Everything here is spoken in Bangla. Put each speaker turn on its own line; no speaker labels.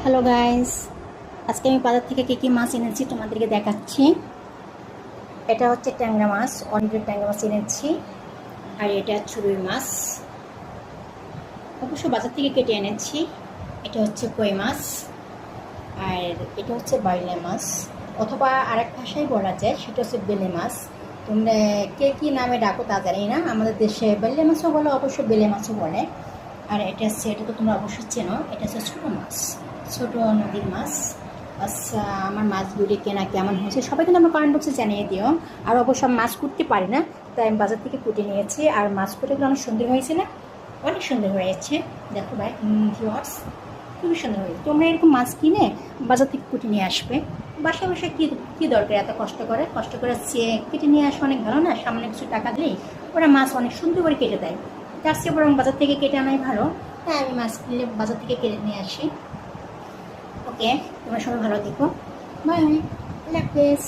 হ্যালো গাইস, আজকে আমি বাজার থেকে কী কী মাছ এনেছি তোমাদেরকে দেখাচ্ছি। এটা হচ্ছে ট্যাংরা মাছ, অনেক ট্যাংরা মাছ এনেছি। আর এটা হচ্ছে রুই মাছ, অবশ্য বাজার থেকে কেটে এনেছি। এটা হচ্ছে কই মাছ, আর এটা হচ্ছে বাইলা মাছ, অথবা আরেক ভাষায় বলা যায় সেটা হচ্ছে বেলে মাছ। তোমরা কে কী নামে ডাকো তা জানি না, আমাদের দেশে বেলে মাছও বলে, অবশ্য বেলে মাছও বলে। আর এটা তো তোমরা অবশ্যই চেনো, এটা হচ্ছে ছোটো মাছ, ছোটো নদীর মাছ। আচ্ছা, আমার মাছগুলি কেনা কেমন হয়েছে সবাই কিন্তু আমার কমেন্ট বক্সে জানিয়ে দিও। আর অবশ্য আমি মাছ কুটতে পারি না, তাই আমি বাজার থেকে কুটে নিয়েছি। আর মাছ কুটেগুলো অনেক সুন্দর হয়েছে না? অনেক সুন্দর হয়েছে, দেখো ভাই ভিউয়ার্স, খুবই সুন্দর হয়েছে। তোমরা এরকম মাছ কিনে বাজার থেকে কুটে নিয়ে আসবে। বাসায় বাসায় কী দরকার এত কষ্ট করে কেটে নিয়ে আসা অনেক ভালো না? সামনে কিছু টাকা দিলেই ওরা মাছ অনেক সুন্দর করে কেটে দেয়। তার চেয়ে বরং বাজার থেকে কেটে আনাই ভালো। তাই আমি মাছ কিনলে বাজার থেকে কেটে নিয়ে আসি। ওকে, তোমরা সবাই ভালো থেকো, বাই, আল্লাহ হাফেজ।